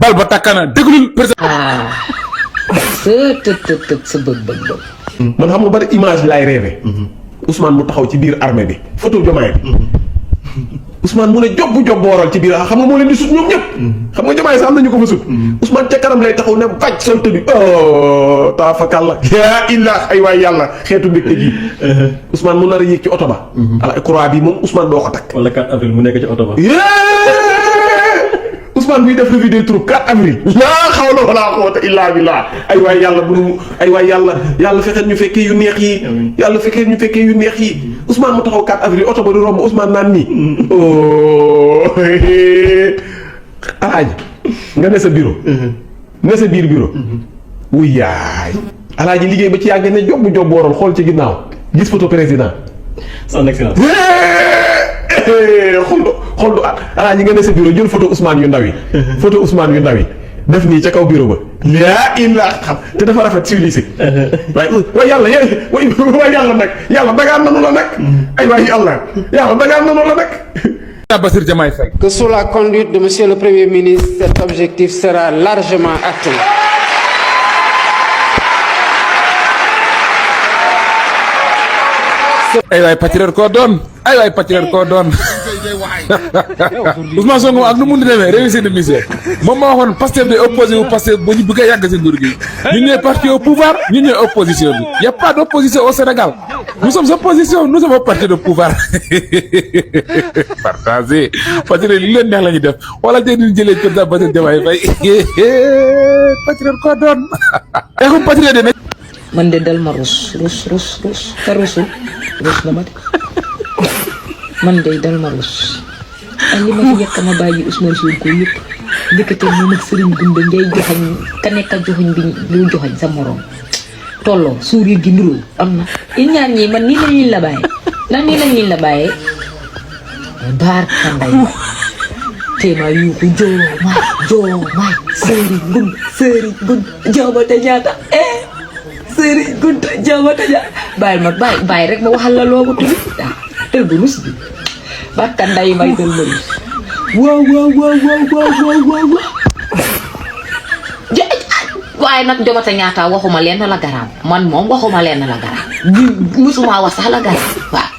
bal ba takkana déglul président. sa bëgg. man xam nga bari image laay rêvé. Ousmane mu taxaw ci biir armée bi photo Diomaye bi. Ousmane mu ne job waral ci biir xam nga moo leen di sut ñoom ñëpp. xam nga Diomaye sax am nañu ko fa sut. Ousmane ca kanam lay taxaw ne bàcc sol tëddi taa fa kàlla yaa illaa ay waay yàlla xeetu mbégte gi. Ousmane mu nar a yéeg ci oto ba. ala croix bi moom Ousmane doo ko takk. wala 4 avril mu nekk ci oto ba. Ousmane buy def revue des troupes 4 avril. laa xawla wala quwwata illaa billah ay waay yàlla bu ay waay yàlla fexeel ñu fekkee yu neex yi. yàlla fekkee ñu fekkee yu neex yi. Ousmane mu taxaw 4 avril oto ba di romb Ousmane naan nii. Alaaji nga ne sa bureau. ne sa biir bureau. wuy yaay. Alaaji liggéey ba ci yàgg ne job waral xool ci ginnaaw gis photo président. son excellence. xool du Alaaji nga ne sa bureau jël photo Ousmane yu ndaw yi. photo Ousmane yu ndaw yi def nii ca kaw bureau ba. laa ilaa xam te dafa rafet civilisé. waaye yàlla waaye yàlla nag yàlla dagaan nanu la nag. ay waay yàlla dagaan nanu la nag. Bassirou Diomaye Faye. Que sous la conduite de Monsieur le Premier ministre, cet objectif sera largement atteint. ay waay patriote koo doon ay waay patriote koo doon Ousmane Sonko ak nu mu demee réussir de mission moom ma waxoon Pastef de opposé wu Pastef ba ñu bëgg a yàgg si nguur gi ñun ñooy parti au pouvoir ñun ñooy opposition bi y a pas d'opposition au Sénégal nous sommes opposition nous sommes parti de pouvoir partagé patriote li leen neex la ñuy def wala tey ñu jëlee président Bassirou Diomaye Faye patriote koo doon eexum patriote de man de dal ma rus ka rusul rus na ma de man de dal ma rus ak li ma fi yekk ma bàyyi Ousmane Sonko yëpp ndekete moom ak Serigne Gunda ngay joxañ ka nekk joxañ bi lu joxañ sa morom tolloo sourire gi niroo am na yéen ñaar ñii man nii lañ leen la bàyyee ndax nii lañ leen la bàyyee baar kanday téema yuuxu Diomaye Serigne Gunda joobate ñaata Serigne Gunda joobate ñaata bàyyi rek ma waxal la loogu tudd tël bu rus bi bakka nday may tël ma rus waaw waaye nag jomata ñaata waxuma leen la garaaw man moom waxuma leen la garaaw musuma wax sax la garaaw waaw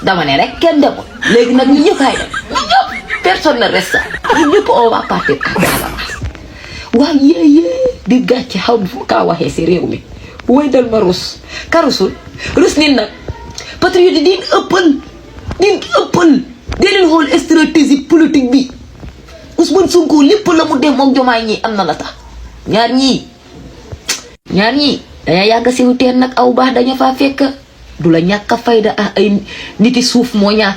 dama ne rek kenn demul léegi nag ñu ñëpp ay dem ñu ñëpp personne ne reste ñu ñëpp on va partir à Casamance waaw yéeyée di gàcce xaw ma fu kaa waxee si réew mi way dal ma rus ka rusul rus nit nag patriote di ëppal dee leen xool stratégie politique bi Ousmane Sonko lépp la mu dem moom Diomaye ñii am na la tax ñaar ñii daña yàgg siw teen nag aw baax daña faa fekk du la ñàkk a fayda ay niti suuf moo ñaa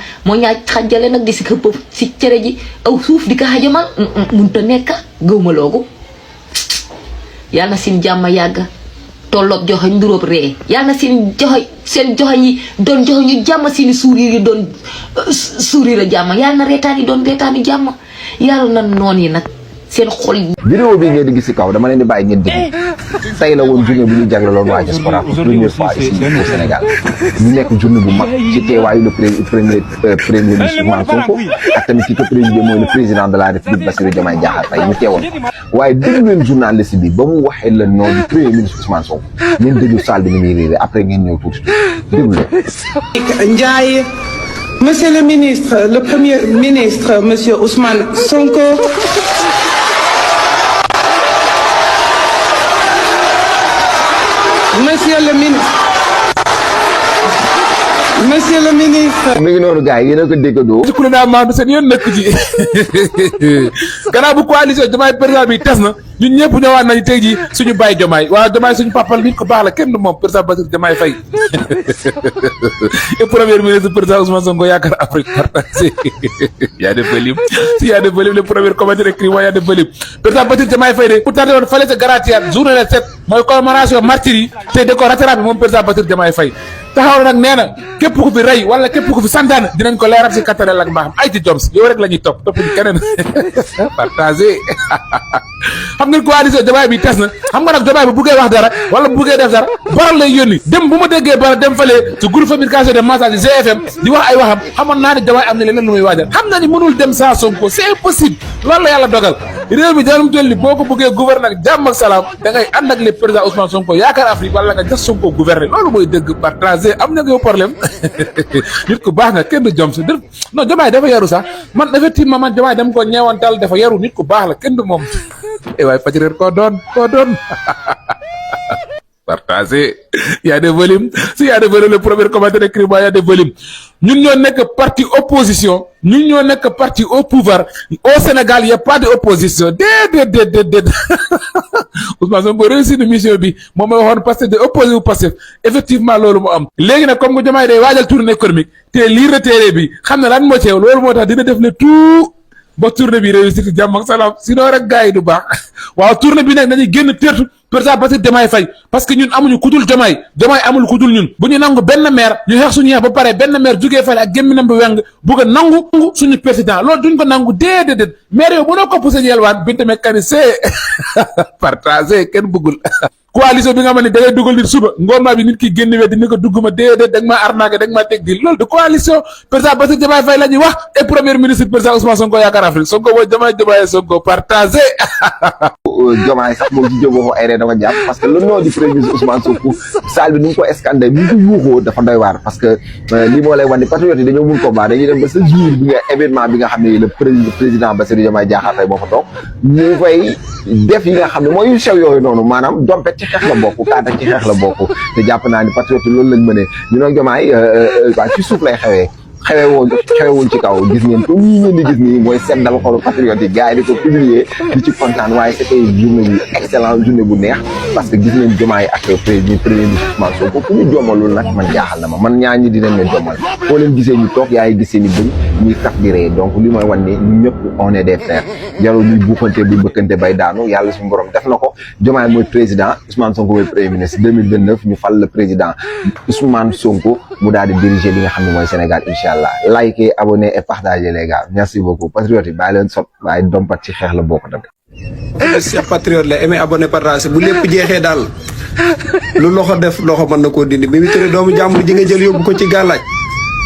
xajjale nag di si këpp si cere ji aw suuf di ko xajamal munta nekk gëwma loogu yàlla na sin jàmm yàgg tolloog joxoñ nduróob ree yàlla na seen joxoñ yi doon joxoñ yu jàmm seeni sourire yi doon sourire a jàmm yàlla na reetaan yi doon reetaani jàmm yàlla na noon yi nag seen xol yi. vidéo bi ngeen di gis ci kaw dama leen di bàyyi ngeen déglu tey la woon journée bu ñu jagleeloon waa diaspora pour première fois ici au Sénégal ñu nekk journée bu mag ci teewaayu le premier ministre Ousmane Sonko ak tamit ki ko présidé mooy le président de la République Bassirou Diomaye Diakhar Faye ñu teewoon waaye déglu leen journaliste bi ba mu waxee le nom du premier ministre Ousmane Sonko ngeen déglu salle bi ni muy réeré après ngeen ñëw tuuti déglu leen. Ndiaye, monsieur le ministre, le premier ministre, monsieur Ousmane Sonko. Monsieur le ministre. mi ngi noonu gars yi yéen a ko déggandoo. ci kuréel daal maanaam seen yoon nekk ci gannaaw bu coalition Diomaye président bi tas na ñun ñëpp ñëwaat nañu tey jii suñu bàyyi Diomaye waaw Diomaye suñu papal nit ko baax la kenn du moom président Bassirou Diomaye Faye et premier ministre président Ousmane Sonko yaakaar Afrique partagée yaa def ba lim si yaa def ba lim le premier commentaire écrit mooy yaa def ba lim président Bassirou Diomaye Faye de pour tardé woon fale sa gratiat journée le 7 mooy commémoration martyrs yi te de ko rattrapé moom président Bassirou Diomaye Faye taxaw nag nee na képp ku fi rey wala képp ku fi santaane dinañ ko leeral si kattanel ak mbaaxam ay ci joms yow rek la ñuy topp ñu keneen partagé xam nga coalition Diomaye bi tas na xam nga nag Diomaye bu buggee wax dara wala bu buggee def dara baral lay yónni dem bu ma déggee bara dem fale ci groupe communication de massage GFM di wax ay waxam xamoon naa ne Diomaye am na leneen lu muy waajal xam na ni mënul dem sans Sonko c'est impossible loolu la yàlla dogal réew mi jaanum toll ni boo ko bëggee gouverner ak jàmm ak salaam da ngay ànd ak le président Ousmane Sonko yaakaar Afrique wala nga jox Sonko gouverner loolu mooy dëgg partagé am na yow problème nit ku baax nga kenn du jom si def non Diomaye dafa yaru sax man effectivement man Diomaye dem ko ñeewantal dafa yaru nit ku baax la kenn du moom waaye Patriote koo doon partagé y a des volumes si y a des volumes le premier commentaire écrit moi y a des volumes ñun ñoo nekk parti opposition ñun ñoo nekk parti au pouvoir au Sénégal y a pas de opposition déedéet Ousmane Sonko réussir na mission bi moom mooy waxoon parce que de opposé wu passif effectivement loolu mu am léegi nag comme que Diomaye day waajal tournée économique te lire téere bi xam na lan moo ceew loolu moo tax dina def le tout ba tournée bi réussir ci jàmm ak salaam sinon rek gars yi du baax waaw tournée bi nag dañuy génn teertu président Bassirou Diomaye Faye parce que ñun amuñu kudul Diomaye amul kudul ñun bu ñu nangu benn maire ñu xeex suñu xeex ba pare benn maire jugee fale ak gémminam bi weng bugg a nangu suñu président loolu duñ ko nangu déedéet maire yow mënoo ko poussé yelwaan binte mécanicien partagé kenn bëggul coalition bi nga xam ne da ngay dugal nit suba ngoon maa bi nit ki génn wet di ni ko dugg ma déedéet da nga maa arnaqué da nga maa teg di loolu de coalition président Bassirou Diomaye Faye la ñuy wax et premier ministre président Ousmane Sonko yaakaar Afrique Sonko mooy Diomaye Sonko partagé Diomaye sax moom ci jëboo ko ay dama jàpp parce que le nom du premier ministre Ousmane Sonko salle bi ni mu ko escandé ni mu ko yuuxoo dafa doy waar parce que li moo lay wan ni patriote yi dañoo mun combat dañuy dem ba sa jour bi nga événement bi nga xam ne le président Bassirou Diomaye Diakhar Faye moo fa toog ñu fay def yi nga xam ne mooy yu sew yooyu noonu maanaam dompet ci xeex la bokk kaata ci xeex la bokk te jàpp naa ni patriote yi loolu lañ mënee ñu nag Diomaye waaw ci suuf lay xewewuñ ci kaw gis ngeen ko ñii ngeen di gis nii mooy seddal xolu patriote yi gars yi di ko publier di ci kontaan waaye c'était journée bu excellent journée bu neex parce que gis ngeen Diomaye ak premier ministre Ousmane Sonko ku ñu jommalul nag man jaaxal na ma man ñaar ñi dinañ leen jommal foo leen gisee ñu toog yaa ngi gisee ni bëñ ñuy kaf di ree donc li mooy wan ni ñu ñëpp on est des frères jarul ñuy buuxante bu bëkkante bay daanu yàlla suñu borom def na ko Diomaye mooy président Ousmane Sonko mooy premier ministre 2029 ñu fal le président Ousmane Sonko mu daal di diriger li nga xam ne mooy Sénégal inchallah likez, abonnez et partagez les gars merci beaucoup patriote yi bàyyi leen sot waaye dompat ci xeex la bokk tamit Cheikh patriote la aimé abonné partage bu lépp jeexee daal lu loxo def loxo mën na koo dindi bi mu tëre doomu jàmbur ji nga jël yóbbu ko ci gàllaaj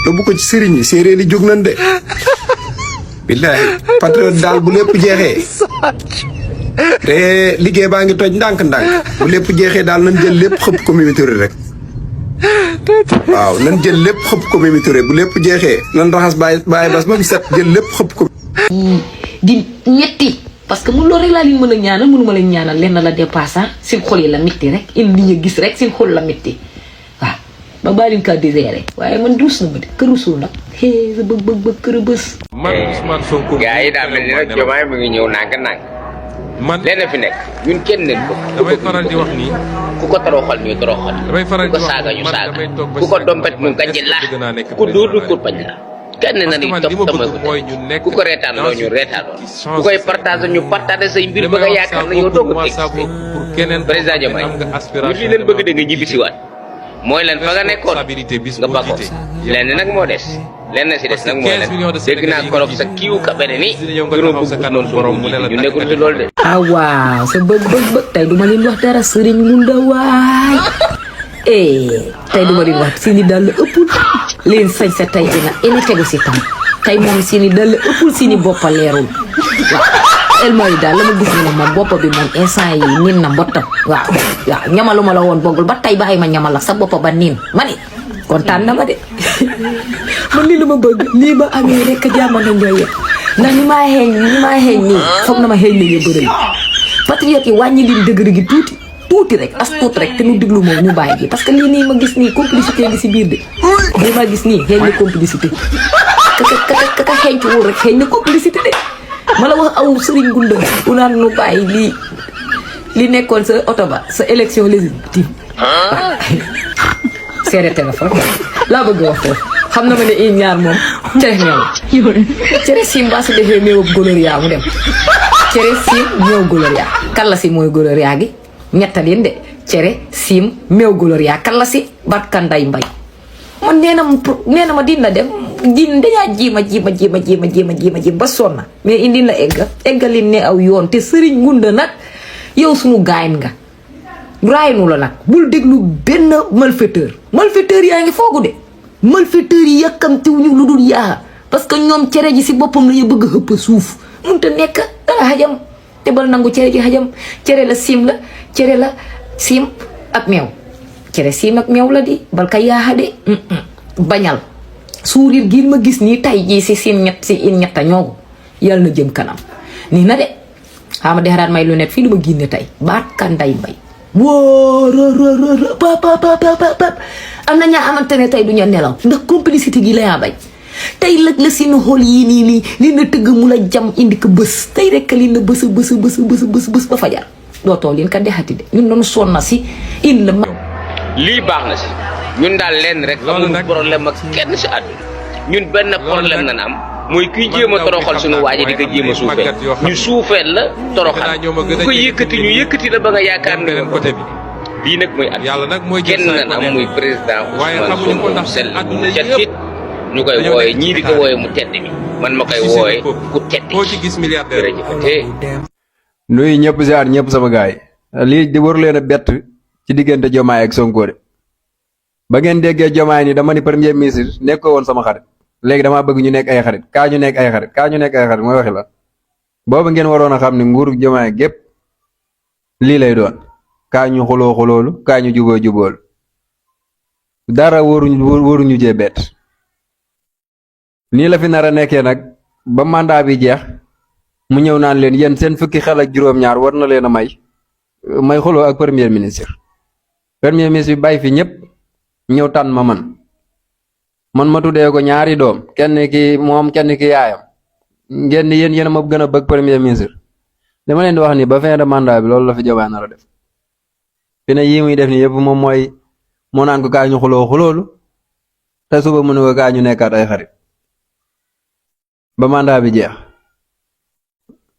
yóbbu ko ci sëriñ yi séeréer yi jóg nañ de billahi patriote daal bu lépp jeexee te liggéey baa ngi toj ndànk-ndànk bu lépp jeexee daal nañ jël lépp xëpp ko Mimi Touré rek waaw nañ jël lépp xëpp ko Mimi Touré bu lépp jeexee nan raxas bàyyi bas ba mu set jël lépp xëpp ko di ñetti parce que mun loolu rek laa leen mën a ñaanal mënuma leen ñaanal lenn la dépassant seen xol yi la métti rek il li ñu gis rek seen xol la métti waaw ba baalin ka digéré waaye man duus na ma de këru suul nag sa bëgg kër bës man Ousmane Sonko gars yi daa mel ni nag Diomaye mu ngi ñëw nànk-nànk man lenn fi nekk ñun kenn leen ko damay faral di wax nii ku ko toroxal ñu toroxal damay faral ku di ko wax saaga ñu man saaga damay toog ba ku ko dompet ñu gàjji la ku ko dóor ñu kurpañ la kenn na ni topp damay ko ku ko reetaan loo ñu reetaan ku koy partage ñu partage say mbir bëgg a yaakaar na yow doo ko teg président Diomaye ñu fi leen bëgg da nga ñibbi si waat mooy leen fa nga nekkoon nga bakko lenn nag moo des lenn si des nag mooy leen dégg naa korog sa kiiw kabene ni gënoo bëgg noonu suñu ñu nekkul ci loolu de ah waaw sa bëgg tey duma leen wax dara sëriñ Ngunda waay tey duma leen wax seeni dàll ëppul leen sañ sa tey ina tegu si tam tey moom seeni dàll ëppul seeni boppa leerul waaw el mooy daal la ma gis ne moom boppa bi moom instant yi nin na mbottam waaw ñamaluma la woon boggul ba tey bàyyi ma ñamal la sa boppa ba niin ma ni kontaan na ma de man lii la ma bëgg lii ma amee rek jàmm na ñooy yëpp ndax ni maa xeeñ nii foog na ma xeeñ na yëpp bëri patriote yi wàññi leen dëgër gi tuuti rek as tuut rek te nu diglu moom ñu bàyyi ji parce que lii nii ma gis nii complicité ngi si biir de lii ma gis nii xeeñ na complicité kaka xeeñ ci wul rek xeeñ na complicité de ma la wax aw sëriñ Ngunda u naan nu bàyyi li nekkoon sa oto ba sa élection législative seere téléphone laa bëgg wax foofu xam na ma ne in ñaar moom cere ñëw cere sim ba su defee meew Gloria mu dem cere sim meew Gloria kalla si mooy Gloria gi ñettalin de cere sim meew Gloria kalla si barkanday mbay man nee na ma dina dem dañaa jiima ba sonna mais indi la eggalin ne aw yoon te sëriñ Ngunda nag yow suñu gaayin nga raaynu la nag bul déglu benn malfaiteur yaa ngi foogu de malfaiteur yi yàkkamtiwuñu lu dul yaa parce que ñoom cere ji si boppam la ñu bëgg a xëpp suuf munta nekk danga xajam te bal nangu cere ji xajam cere la sim ak meew cere sim ak meew la di bal ka yaaxa de bañal suurir gi ma gis nii tay jii si in ñetta ñoogu yàlla na jëm kanam nii na de xama de xaraat may lu net fii lu ma génne tey baat ka nday mbay wóor pap am na ñaa xamante ne tey du ñu nelaw ndax complicité gi la yaa bañ tey lëg la seen xool yii nii li na tëgg mu la jam indi ko bës tey rek li na bës ba fajar dootoo leen ka dexati de ñun doon sonna si in la ma lii baax na si ñun daal lenn rek amuñu problème ak kenn si àdduna ñun benn problème na am mooy kuy jéem a toroxal suñu waaji di ko jéem a suufeel ñu suufeel la toroxal ku ko yëkkati ñu yëkkati la ba nga yaakaar ne côté bi lii nag mooy at kenn na am muy président Ousmane Sonko mu sell mu cet fit ñu koy wooye ñii di ko wooye mu tedd mi man ma koy wooye ku tedd jërëjëf nuyu ñëpp ziar ñëpp sama gaay lii di war leen a bett ci diggante Diomaye ak Sonko de ba ngeen déggee Diomaye ni dama ni premier ministre nekkoo woon sama xarit léegi damaa bëgg ñu nekk ay xarit kaa ñu nekk ay xarit mooy waxi la boobu ngeen waroon a xam ne nguuru Diomaye gépp lii lay doon kaa ñu xuloolu kaa ñu jubóolu dara waruñu jee bett nii la fi nar a nekkee nag ba mandat bi jeex mu ñëw naan leen yéen seen fukki xel ak juróom-ñaar war na leen a may xuloo ak premier ministre bi bàyyi fi ñëpp ñëw tànn ma man ma tuddee ko ñaari doom kenn ki moom kenn ki yaayam ngeen ni yéen ma gën a bëgg premier ministre dama leen di wax ni ba fin de mandat bi loolu la fi Diomaye nar a def fi ne yii muy def ni yëpp moom mooy moo naan ko kaa ñu xuloolu te suba mu ne ko kaa ñu nekkaat ay xarit ba mandat bi jeex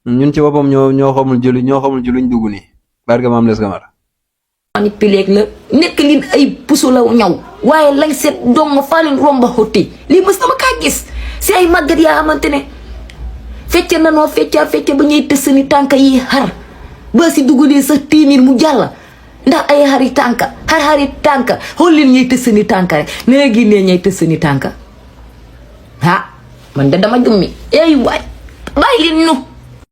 ñun ci boppam ñoo xamul juluñ dugg nii barke maam les Camara manipuler la nekk lin ay puso la ñaw waaye lañ seet dong faa leen romba xotti lii mës na ma kaa gis si ay màggat yaa xamante ne fecca nanoo fecca ba ñuy tës ni tànka yi xar ba si dugalee sax téeméer mu jàll ndax ay xari tànka xool leen ñuy tës ni tànka rek nee génnee ñay tës ni tànka man de dama jummi waay bàyyi leen ñu